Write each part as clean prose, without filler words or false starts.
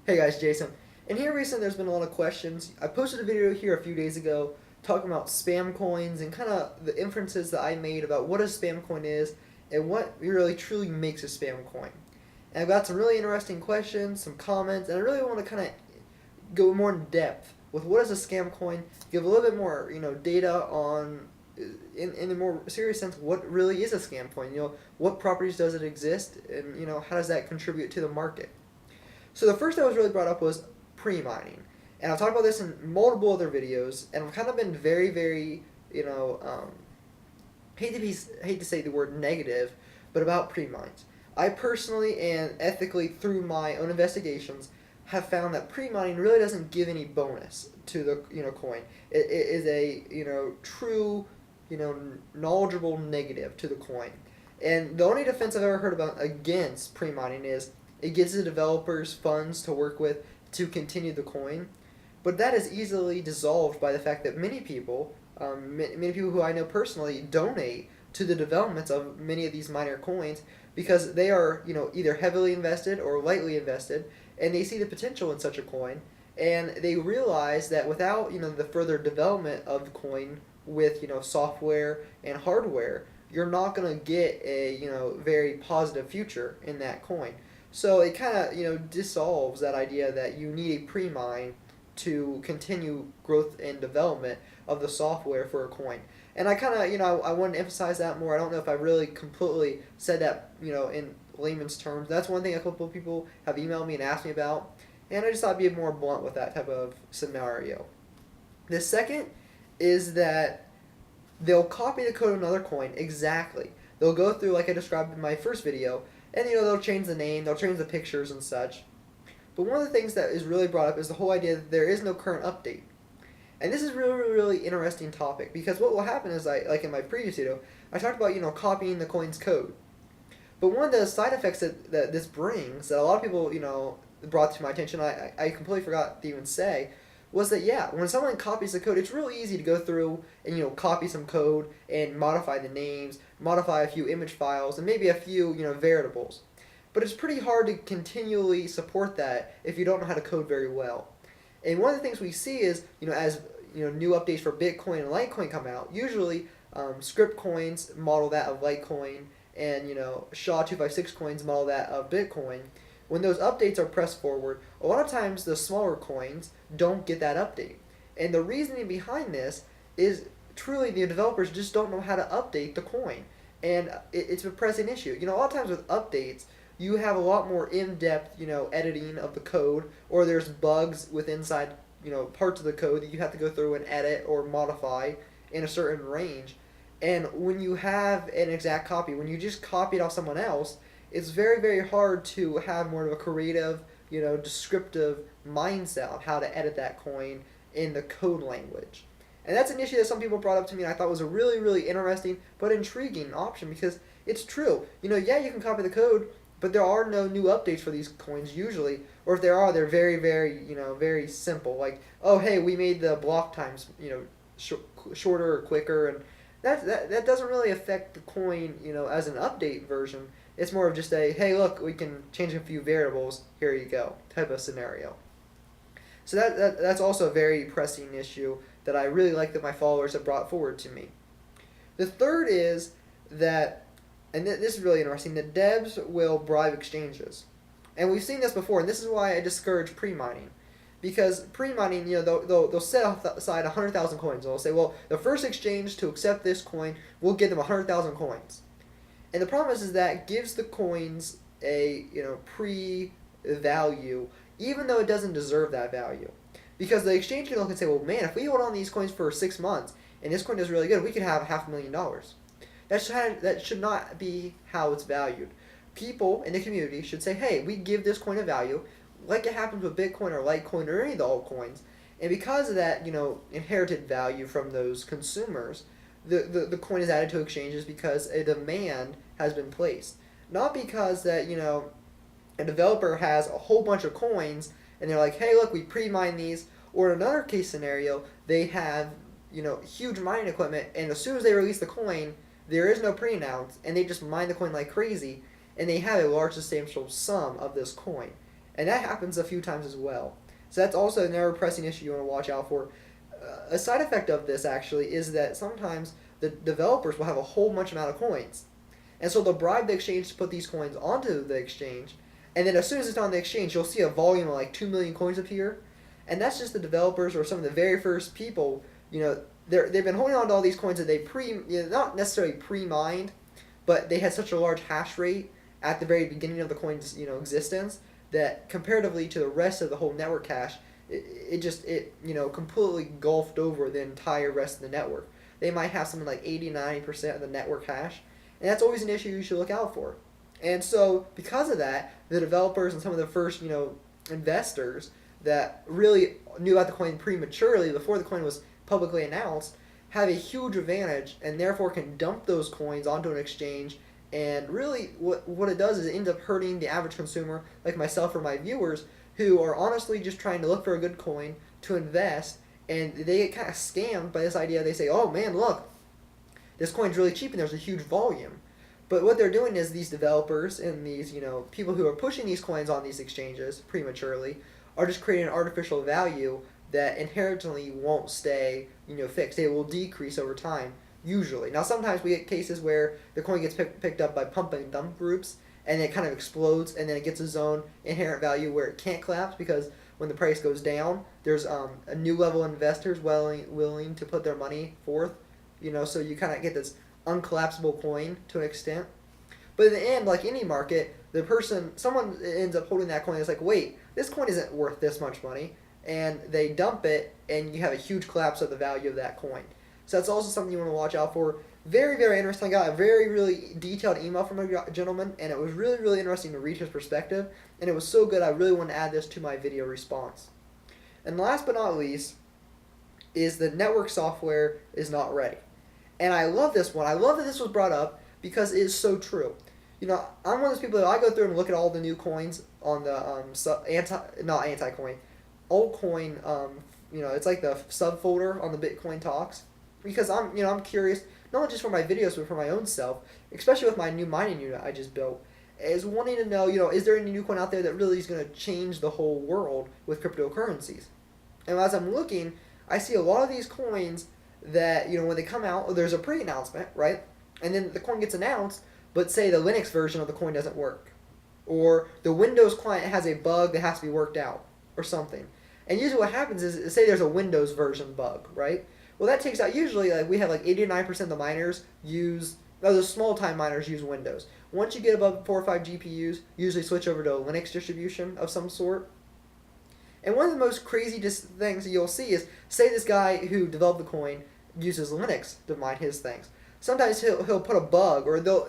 Hey guys, Jason. And here recently there's been a lot of questions. I posted a video here a few days ago talking about spam coins and kind of the inferences that I made about what a spam coin is and what really truly makes a spam coin. And I've got some really interesting questions, some comments, and I really want to kind of go more in depth with what is a scam coin, give a little bit more, data on in a more serious sense what really is a scam coin. What properties does it exist and how does that contribute to the market. So the first that was really brought up was pre-mining. And I've talked about this in multiple other videos, and I've kind of been very, very, hate to say the word negative, but about pre-mines. I personally and ethically, through my own investigations, have found that pre-mining really doesn't give any bonus to the coin. It is a true knowledgeable negative to the coin. And the only defense I've ever heard about against pre-mining is it gives the developers funds to work with to continue the coin, but that is easily dissolved by the fact that many people, many people who I know personally, donate to the developments of many of these minor coins because they are either heavily invested or lightly invested, and they see the potential in such a coin, and they realize that without the further development of the coin with software and hardware, you're not going to get a very positive future in that coin. So it kind of dissolves that idea that you need a pre-mine to continue growth and development of the software for a coin. And I kind of I want to emphasize that more. I don't know if I really completely said that in layman's terms. That's one thing a couple of people have emailed me and asked me about, and I just thought I'd be more blunt with that type of scenario. The second is that they'll copy the code of another coin exactly. They'll go through like I described in my first video, and they'll change the name, they'll change the pictures and such. But one of the things that is really brought up is the whole idea that there is no current update. And this is really, really, really interesting topic because what will happen is like in my previous video, I talked about copying the coin's code. But one of the side effects that this brings that a lot of people brought to my attention, I completely forgot to even say, was that when someone copies the code, it's really easy to go through and copy some code and modify the names, modify a few image files, and maybe a few variables. But it's pretty hard to continually support that if you don't know how to code very well. And one of the things we see is as new updates for Bitcoin and Litecoin come out, usually script coins model that of Litecoin, and SHA-256 coins model that of Bitcoin. When those updates are pressed forward, a lot of times the smaller coins don't get that update. And the reasoning behind this is truly the developers just don't know how to update the coin. And it's a pressing issue. A lot of times with updates, you have a lot more in-depth, editing of the code, or there's bugs with inside, parts of the code that you have to go through and edit or modify in a certain range. And when you have an exact copy, when you just copy it off someone else, it's very, very hard to have more of a creative, descriptive mindset on how to edit that coin in the code language. And that's an issue that some people brought up to me and I thought was a really, really interesting but intriguing option because it's true. You can copy the code, but there are no new updates for these coins usually, or if there are, they're very, very, very simple. Like, oh, hey, we made the block times, shorter or quicker, and that doesn't really affect the coin, as an update version. It's more of just a, hey, look, we can change a few variables, here you go, type of scenario. So that's also a very pressing issue that I really like that my followers have brought forward to me. The third is that, and this is really interesting, that devs will bribe exchanges. And we've seen this before, and this is why I discourage pre-mining. Because pre-mining, they'll set aside 100,000 coins. They'll say, well, the first exchange to accept this coin, we'll give them 100,000 coins. And the problem is that gives the coins a pre-value, even though it doesn't deserve that value. Because the exchange can look and say, well, man, if we hold on these coins for 6 months, and this coin does really good, we could have $500,000. That should not be how it's valued. People in the community should say, hey, we give this coin a value, like it happens with Bitcoin or Litecoin or any of the altcoins. And because of that, inherited value from those consumers, the coin is added to exchanges because a demand has been placed. Not because that, a developer has a whole bunch of coins and they're like, hey, look, we pre-mine these. Or in another case scenario, they have, huge mining equipment, and as soon as they release the coin, there is no pre-announce, and they just mine the coin like crazy, and they have a large substantial sum of this coin. and that happens a few times as well. So that's also another pressing issue you want to watch out for. A side effect of this actually is that sometimes the developers will have a whole bunch amount of coins, and so they'll bribe the exchange to put these coins onto the exchange, and then as soon as it's on the exchange, you'll see a volume of like 2 million coins appear, and that's just the developers or some of the very first people. They've been holding on to all these coins that they not necessarily pre-mined, but they had such a large hash rate at the very beginning of the coin's existence that comparatively to the rest of the whole network cache, it completely gulfed over the entire rest of the network. They might have something like 80-90% of the network hash, and that's always an issue you should look out for. And so because of that, the developers and some of the first investors that really knew about the coin prematurely before the coin was publicly announced have a huge advantage and therefore can dump those coins onto an exchange. And really what it does is it ends up hurting the average consumer like myself or my viewers who are honestly just trying to look for a good coin to invest, and they get kind of scammed by this idea. They say, oh man, look, this coin's really cheap and there's a huge volume. But what they're doing is these developers and these people who are pushing these coins on these exchanges prematurely are just creating an artificial value that inherently won't stay fixed. They will decrease over time usually. Now sometimes we get cases where the coin gets picked up by pump and dump groups and it kind of explodes and then it gets its own inherent value where it can't collapse because when the price goes down, there's a new level of investors willing to put their money forth. So you kind of get this uncollapsible coin to an extent. But in the end, like any market, someone ends up holding that coin. It's like, wait, this coin isn't worth this much money, and they dump it, and you have a huge collapse of the value of that coin. So that's also something you want to watch out for. Very, very interesting. I got a very, really detailed email from a gentleman, and it was really, really interesting to read his perspective, and it was so good I really want to add this to my video response. And last but not least is the network software is not ready. And I love this one. I love that this was brought up because it is so true. I'm one of those people that I go through and look at all the new coins on the altcoin. It's like the subfolder on the Bitcoin talks because I'm curious not only just for my videos but for my own self, especially with my new mining unit I just built, is wanting to know is there any new coin out there that really is going to change the whole world with cryptocurrencies. And as I'm looking, I see a lot of these coins that when they come out, there's a pre-announcement, right? And then the coin gets announced, but say the Linux version of the coin doesn't work, or the Windows client has a bug that has to be worked out, or something. And usually what happens is, say there's a Windows version bug, right? Well, that takes out usually we have like 89% of the miners the small time miners use Windows. Once you get above 4 or 5 GPUs, usually switch over to a Linux distribution of some sort. And one of the most crazy things that you'll see is, say this guy who developed the coin uses Linux to mine his things. Sometimes he'll put a bug, or they'll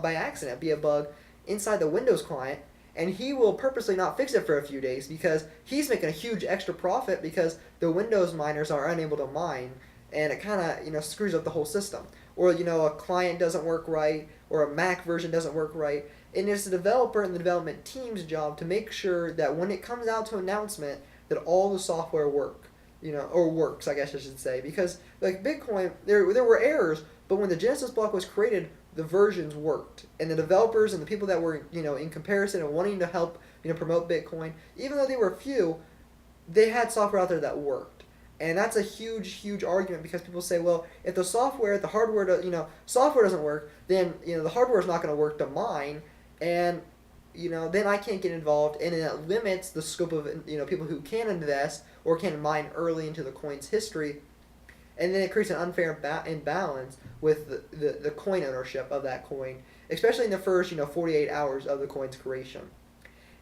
by accident be a bug inside the Windows client, and he will purposely not fix it for a few days because he's making a huge extra profit because the Windows miners are unable to mine, and it kind of screws up the whole system. Or a client doesn't work right, or a Mac version doesn't work right. And it's the developer and the development team's job to make sure that when it comes out to announcement that all the software works, I guess I should say. Because like Bitcoin, there were errors, but when the Genesis block was created, the versions worked. And the developers and the people that were, in comparison and wanting to help, promote Bitcoin, even though they were few, they had software out there that worked. And that's a huge, huge argument because people say, well, if the software doesn't work, then, the hardware is not going to work to mine. And then I can't get involved, and it limits the scope of people who can invest or can mine early into the coin's history, and then it creates an unfair imbalance with the coin ownership of that coin, especially in the first 48 hours of the coin's creation.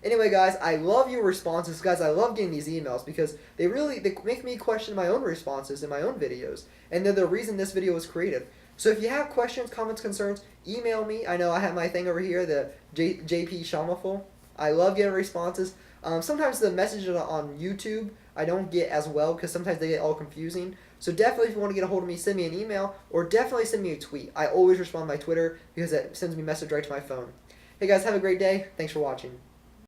Anyway, guys, I love your responses, guys. I love getting these emails because they make me question my own responses in my own videos, and they're the reason this video was created. So if you have questions, comments, concerns, email me. I know I have my thing over here, the JP Shamaful. I love getting responses. Sometimes the messages on YouTube I don't get as well because sometimes they get all confusing. So definitely if you want to get a hold of me, send me an email or definitely send me a tweet. I always respond by Twitter because it sends me a message right to my phone. Hey guys, have a great day. Thanks for watching.